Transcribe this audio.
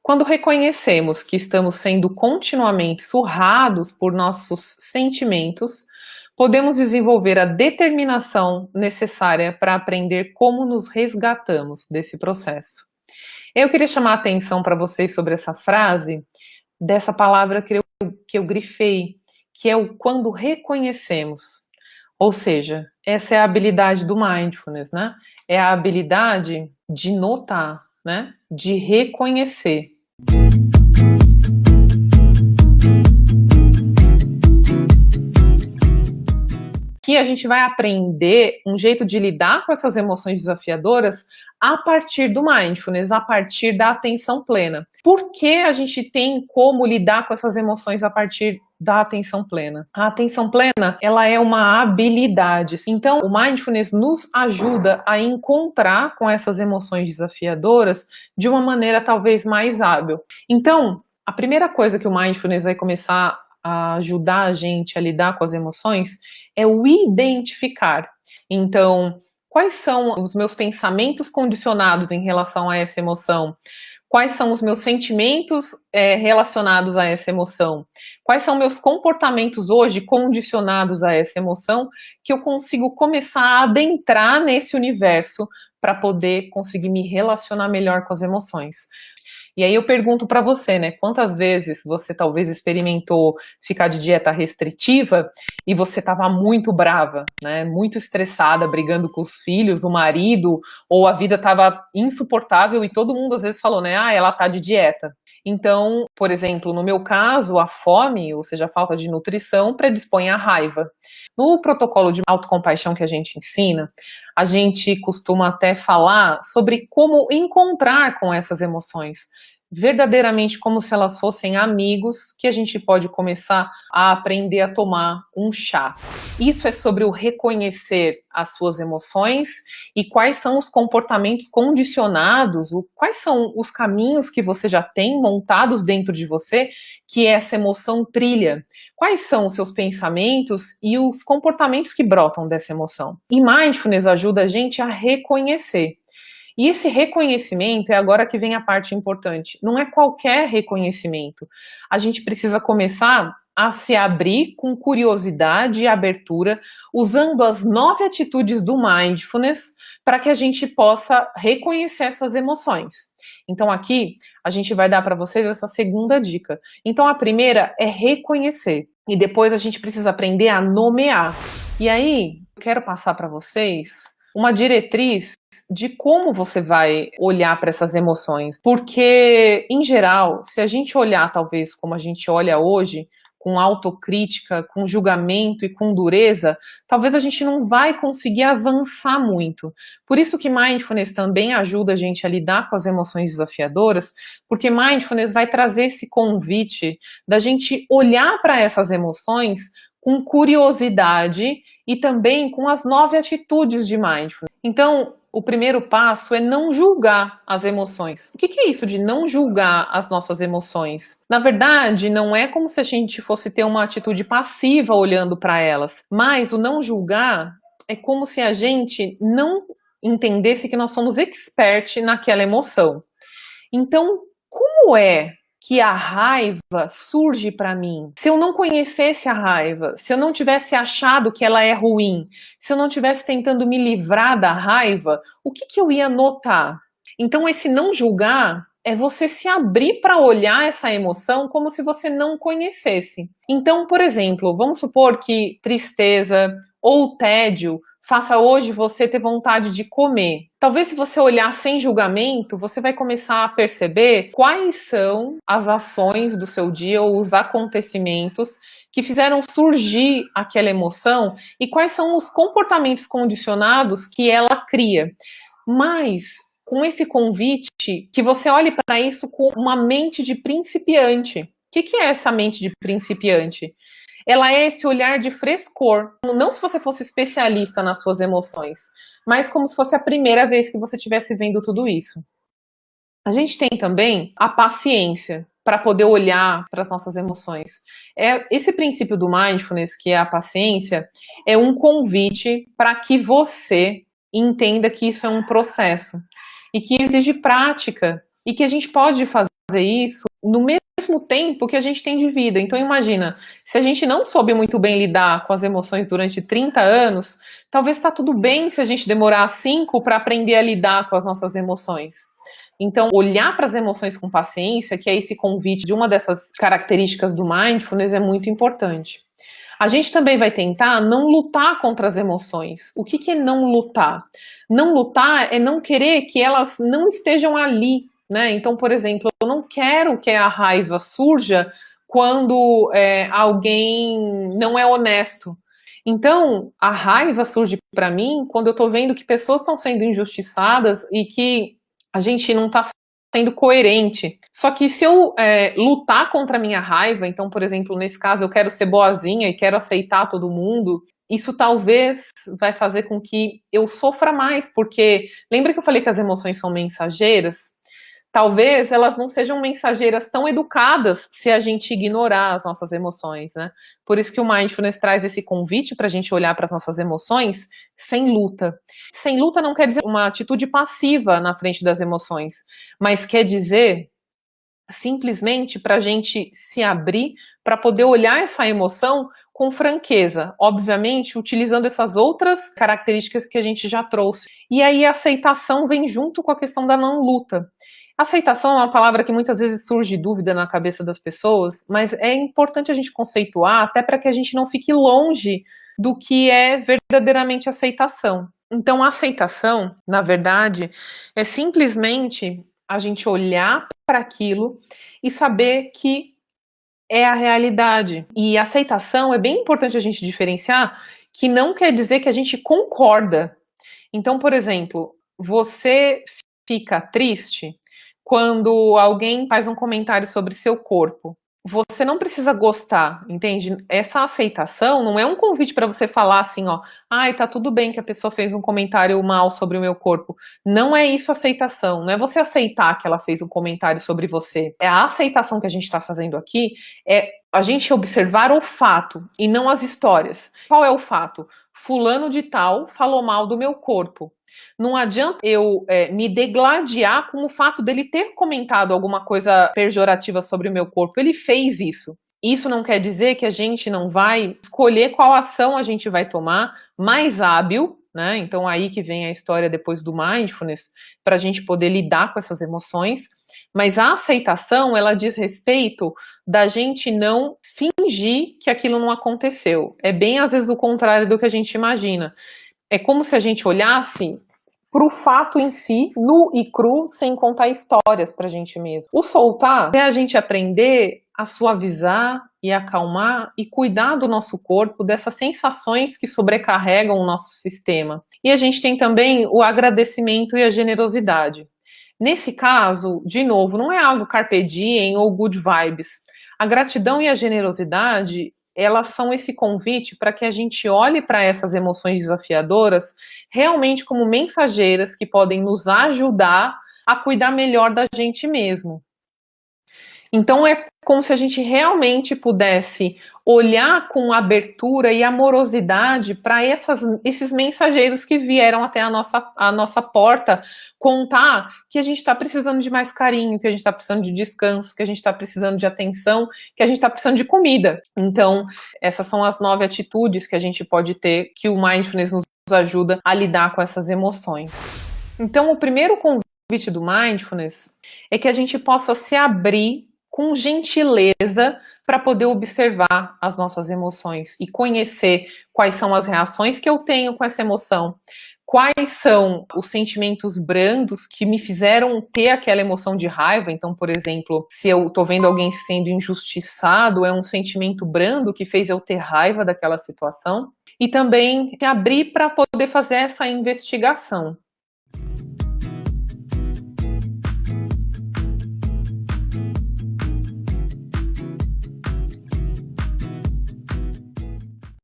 Quando reconhecemos que estamos sendo continuamente surrados por nossos sentimentos, podemos desenvolver a determinação necessária para aprender como nos resgatamos desse processo. Eu queria chamar a atenção para vocês sobre essa frase, dessa palavra que eu grifei, que é o quando reconhecemos. Ou seja, essa é a habilidade do mindfulness, né? É a habilidade de notar, né? De reconhecer. Que a gente vai aprender um jeito de lidar com essas emoções desafiadoras a partir do mindfulness, a partir da atenção plena. Por que a gente tem como lidar com essas emoções a partir da atenção plena? A atenção plena, ela é uma habilidade. Então, o mindfulness nos ajuda a encontrar com essas emoções desafiadoras de uma maneira talvez mais hábil. Então, a primeira coisa que o mindfulness vai começar a ajudar a gente a lidar com as emoções é o identificar. Então, quais são os meus pensamentos condicionados em relação a essa emoção? Quais são os meus sentimentos relacionados a essa emoção? Quais são meus comportamentos hoje condicionados a essa emoção que eu consigo começar a adentrar nesse universo para poder conseguir me relacionar melhor com as emoções? E aí eu pergunto para você, né? Quantas vezes você talvez experimentou ficar de dieta restritiva e você estava muito brava, né? Muito estressada, brigando com os filhos, o marido, ou a vida estava insuportável e todo mundo às vezes falou, né? Ah, ela tá de dieta. Então, por exemplo, no meu caso, a fome, ou seja, a falta de nutrição, predispõe à raiva. No protocolo de autocompaixão que a gente ensina, a gente costuma até falar sobre como encontrar com essas emoções, verdadeiramente como se elas fossem amigos que a gente pode começar a aprender a tomar um chá. Isso é sobre o reconhecer as suas emoções e quais são os comportamentos condicionados, quais são os caminhos que você já tem montados dentro de você que essa emoção trilha. Quais são os seus pensamentos e os comportamentos que brotam dessa emoção. E mindfulness ajuda a gente a reconhecer. E esse reconhecimento é agora que vem a parte importante. Não é qualquer reconhecimento. A gente precisa começar a se abrir com curiosidade e abertura, usando as 9 atitudes do mindfulness para que a gente possa reconhecer essas emoções. Então aqui a gente vai dar para vocês essa segunda dica. Então a primeira é reconhecer e depois a gente precisa aprender a nomear. E aí eu quero passar para vocês uma diretriz de como você vai olhar para essas emoções. Porque, em geral, se a gente olhar talvez como a gente olha hoje, com autocrítica, com julgamento e com dureza, talvez a gente não vai conseguir avançar muito. Por isso que mindfulness também ajuda a gente a lidar com as emoções desafiadoras, porque mindfulness vai trazer esse convite da gente olhar para essas emoções com curiosidade e também com as 9 atitudes de mindfulness. Então, o primeiro passo é não julgar as emoções. O que é isso de não julgar as nossas emoções? Na verdade, não é como se a gente fosse ter uma atitude passiva olhando para elas, mas o não julgar é como se a gente não entendesse que nós somos expert naquela emoção. Então, como é que a raiva surge para mim? Se eu não conhecesse a raiva, se eu não tivesse achado que ela é ruim, se eu não tivesse tentando me livrar da raiva, o que eu ia notar? Então, esse não julgar é você se abrir para olhar essa emoção como se você não conhecesse. Então, por exemplo, vamos supor que tristeza ou tédio faça hoje você ter vontade de comer. Talvez se você olhar sem julgamento, você vai começar a perceber quais são as ações do seu dia ou os acontecimentos que fizeram surgir aquela emoção e quais são os comportamentos condicionados que ela cria. Mas com esse convite, que você olhe para isso com uma mente de principiante. O que é essa mente de principiante? Ela é esse olhar de frescor. Não se você fosse especialista nas suas emoções, mas como se fosse a primeira vez que você estivesse vendo tudo isso. A gente tem também a paciência para poder olhar para as nossas emoções. Esse princípio do mindfulness, que é a paciência, é um convite para que você entenda que isso é um processo e que exige prática e que a gente pode fazer isso no mesmo tempo que a gente tem de vida. Então imagina, se a gente não soube muito bem lidar com as emoções durante 30 anos, talvez está tudo bem se a gente demorar 5 para aprender a lidar com as nossas emoções. Então, olhar para as emoções com paciência, que é esse convite de uma dessas características do mindfulness, é muito importante. A gente também vai tentar não lutar contra as emoções. O que é não lutar? Não lutar é não querer que elas não estejam ali, né? Então, por exemplo, eu não quero que a raiva surja quando alguém não é honesto. Então, a raiva surge para mim quando eu estou vendo que pessoas estão sendo injustiçadas e que a gente não está sendo coerente. Só que se eu lutar contra a minha raiva, então, por exemplo, nesse caso eu quero ser boazinha e quero aceitar todo mundo, isso talvez vai fazer com que eu sofra mais, porque lembra que eu falei que as emoções são mensageiras? Talvez elas não sejam mensageiras tão educadas se a gente ignorar as nossas emoções, né? Por isso que o Mindfulness traz esse convite para a gente olhar para as nossas emoções sem luta. Sem luta não quer dizer uma atitude passiva na frente das emoções, mas quer dizer simplesmente para a gente se abrir para poder olhar essa emoção com franqueza, obviamente utilizando essas outras características que a gente já trouxe. E aí a aceitação vem junto com a questão da não luta. Aceitação é uma palavra que muitas vezes surge dúvida na cabeça das pessoas, mas é importante a gente conceituar até para que a gente não fique longe do que é verdadeiramente aceitação. Então, a aceitação, na verdade, é simplesmente a gente olhar para aquilo e saber que é a realidade. E aceitação é bem importante a gente diferenciar, que não quer dizer que a gente concorda. Então, por exemplo, você fica triste quando alguém faz um comentário sobre seu corpo. Você não precisa gostar, entende? Essa aceitação não é um convite para você falar assim, ó, ai, tá tudo bem que a pessoa fez um comentário mal sobre o meu corpo. Não é isso aceitação, não é você aceitar que ela fez um comentário sobre você. É a aceitação que a gente está fazendo aqui, é a gente observar o fato e não as histórias. Qual é o fato? Fulano de tal falou mal do meu corpo. Não adianta eu me degladiar com o fato dele ter comentado alguma coisa pejorativa sobre o meu corpo. Ele fez isso. Isso não quer dizer que a gente não vai escolher qual ação a gente vai tomar mais hábil, né? Então aí que vem a história depois do mindfulness, para a gente poder lidar com essas emoções. Mas a aceitação, ela diz respeito da gente não fingir que aquilo não aconteceu. É bem às vezes o contrário do que a gente imagina. É como se a gente olhasse para o fato em si, nu e cru, sem contar histórias para a gente mesmo. O soltar é a gente aprender a suavizar e acalmar e cuidar do nosso corpo, dessas sensações que sobrecarregam o nosso sistema. E a gente tem também o agradecimento e a generosidade. Nesse caso, de novo, não é algo carpe diem ou good vibes. A gratidão e a generosidade, elas são esse convite para que a gente olhe para essas emoções desafiadoras realmente como mensageiras que podem nos ajudar a cuidar melhor da gente mesmo. Então é como se a gente realmente pudesse olhar com abertura e amorosidade para esses mensageiros que vieram até a nossa porta contar que a gente está precisando de mais carinho, que a gente está precisando de descanso, que a gente está precisando de atenção, que a gente está precisando de comida. Então, essas são as 9 atitudes que a gente pode ter, que o Mindfulness nos ajuda a lidar com essas emoções. Então, o primeiro convite do Mindfulness é que a gente possa se abrir com gentileza para poder observar as nossas emoções e conhecer quais são as reações que eu tenho com essa emoção, quais são os sentimentos brandos que me fizeram ter aquela emoção de raiva. Então, por exemplo, se eu estou vendo alguém sendo injustiçado, é um sentimento brando que fez eu ter raiva daquela situação. E também se abrir para poder fazer essa investigação.